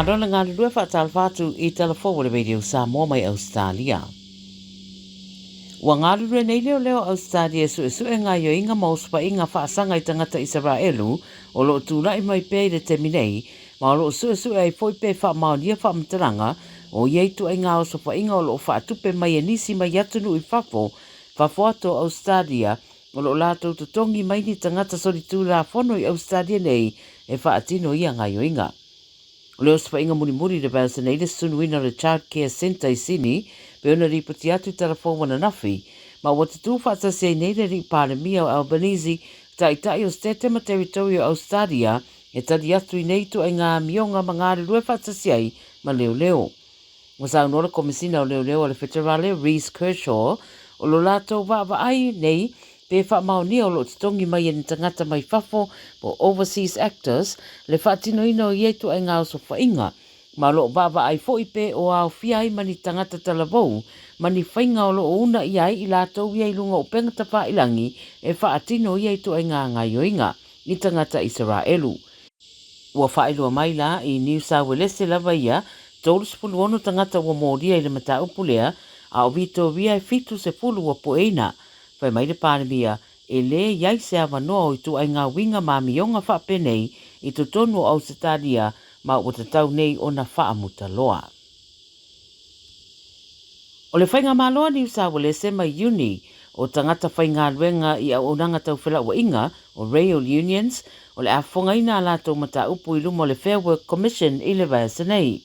Whangarona ngā rua whātala whātu I Tala Fou o le radio Samoa mai Ausetalia. Wa ngā rua nei leo Ausetalia su ngā yo inga mauspa inga whaasanga I tangata Israelu o lo tūrai mai pēi le teminei ma lo su ai foi pē wha maonia wha mtaranga o ieitu ai ngā osopa inga o lo whaatupe mai e nisi mai atunu I whafo ato Ausetalia o lo lātou tutongi mai ni tangata sori tūra whono I Ausetalia nei e whaatino ia ngā yo inga. Leo spa inga muri le basa nei le sunuina le Child Care Centre I Sini, pe ona ripoti atu I Tala Fou wana nafi, ma wata tu whaatasi nei le ri Palemia o Albanese, tai o State ma Territorio Ausetalia, e tadi atu I nei tu ai ngā mionga ma ngāre lue whaatasi ai ma leo. Wasa unora komisina o leo le federale, Reese Kershaw, o lo lato wa ai nei, pe wha maonia o lo titongi mai e tangata mai whafo po overseas actors le whaatino ino I etu ai ngā oso whainga. Ma lo baba ai fo pe o au whiai mani tangata Tala Fou mani whainga o lo una I ai I lātou I ai lunga o pengata wha ilangi e whaatino I etu ai ngā yoinga I tangata Israelu. Ua whaelua mai la I New South Wales lava ia tolu sepulu ono tangata ua moria I le mata upulea a o vito via I fitu se pulu ua poeina. Whai mai le Palemia, e le iai se awanoa o tu ai ngā winga mamionga whapenei I tu tonu o Ausetalia ma o tatau nei o na whaamuta loa. O le whainga maloa ni usawale se mai uni o tangata whainga luenga I au onanga tau whila ua inga o rail unions o le awhonga ina alato mata upu I lumo le Fair Work Commission I le vasa nei.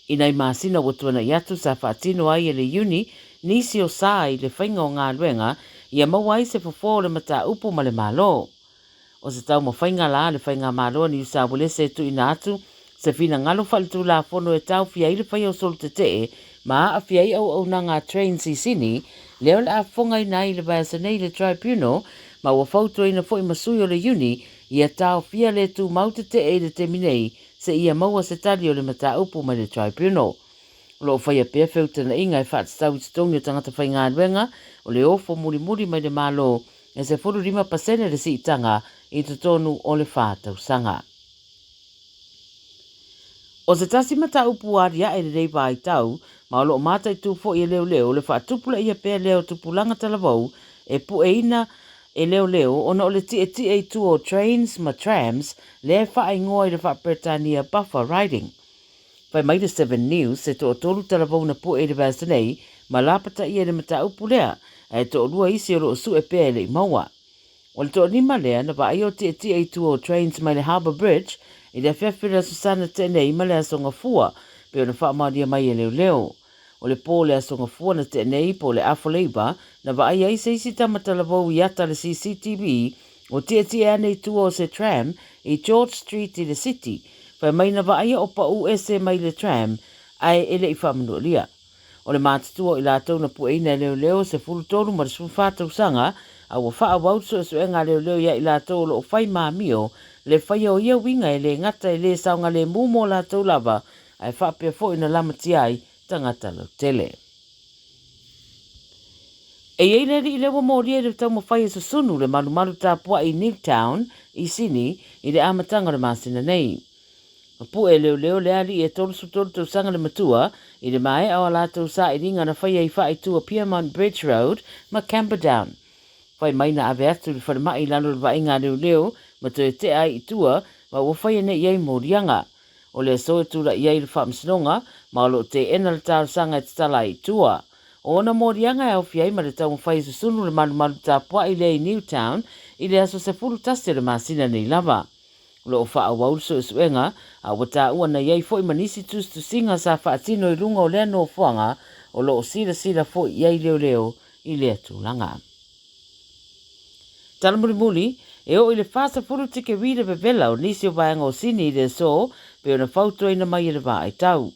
Inai maasina watuana iatu sa whaatino ai e le uni nisi o sai le whainga o ngā luenga ia mawai se fofo le mata upu ma le malo. O se tau mo whainga la le whainga malo ni usawale se tu ina atu se fina ngalo whalitu la fono e tau fia I le whai o sol te te ma a fia I au nanga trains I Sini leo le a whonga ina I le vasa nei le tribunal ma ua whautua ina fo I masui o le uni ia tau fia le tu maute te e le teminei se ia maua se tali o le mata upu ma le tribunal. Lo whaia pia whiutana inga e whaatstau I tongi o tangata whainga anuenga o le ofo muri mai le malo e se 45% le si itanga I te tonu o le whātau sanga. O se tasi mata upu aria e le rei vai tau, ma o lo mata I tufo I leo le whaatupula ia pia leo tupulanga Tala Fou e pu e ina e leo ona o le tie I tu o trains ma trams le wha ingoa I le whaapretania buffer riding. Whai mai le 7 News se to o tolu Tala Fou na pu e le vasa nei ma lapata ia le mata upu lea e to o lua isi o lo su e pia le maua. O le to nima lea na va o tie I tu o trains mai le Harbour Bridge I le whiawhira Susana tenei ma le asonga fua pe o na whaamaria mai e leo. O le pō le asonga fua na tenei po le Afoleiba na va ai se isi tama Tala Fou I ata le CCTV o tie anei tu o se tram I George Street I le city. Whai mai na va ai o pa ese mai le tram ai ele I whamanua lia. O le mātutua I lātou na pueina leo se fulu tonu ma le sumwhātau sanga a ua wha awautu e suenga leo ia I lātou lo o whai māmio le whai o ia winga e le ngata e le saunga le mumo lātou lava ai whapea fo ina lamati ai tangata lo tele. E eile I lewa mōria le tau mo whai e susunu le malu tāpua I Newtown I Sini I le amatanga le māsina nei. Pu e leo le ali e tolu tau sanga le matua I le mai au alatou sa I ringa na whai whai tua Piermont Bridge Road ma Camperdown. Whai mai na ave atu le wharamai lalo le vainga leo ma to e te ai I tua ma ua whai ne iei mōrianga. O le so e tura iei le whamsinonga ma lo te ena le tau sanga e tala I tua. O na mōrianga e au fiai ma le tau mwhai susunu le malu tāpua I le Newtown I le aso se furu taste le masina nei lava. Lo fa awauso suenga a wata ua na yai foi manisi tu singa sa fa tino I lunga o le no fuanga o lo sila foi yai leo I le tulanga. Tala muli e o I le fasa furu tike wira bevela o nisi o vaanga o sini I le so pe o na fautua ina mai le va ai tau.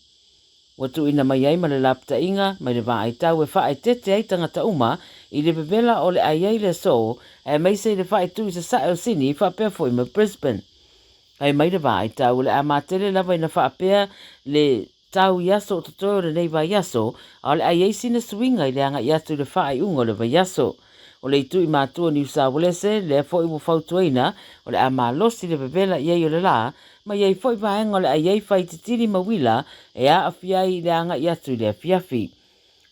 Watu ina mai ai ma le lapta inga mai le va ai tau e fa ai tete ai tangata uma I le bevela o le ai le so e mai se le fa ai tu I sa o sini fa pe foi ma Brisbane. Ai mai le vai tau le amatele lava ina whaapea le tau yaso o totoyo le nei vai yaso, a le ai eisi na swinga I le anga yato le whaai ungo le vai yaso. o le itu I mātua New South Wales le fo I mo fautuaina o le a malosi le pepela iei o le la ma iei fo I vaenga o le a iei fai titiri mawila e a afiai le anga I atu le afiafi.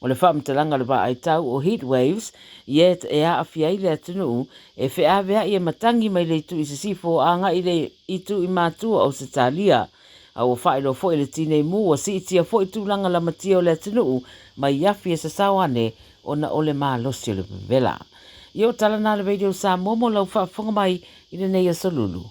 O le whaamtalanga le ai tau o heat waves, yet e a afiai le atunu e whi awea I e matangi mai le itu I se sifo anga I le itu I mātua Ausetalia. A o whaelo fo I le tine mu o si itia fo I tūlanga la matia o le atunu mai iafi e sa sawane o na ole maa losi o le pevela. Io tala na le radio Samoa mo lau whaafonga mai I le neia solulu.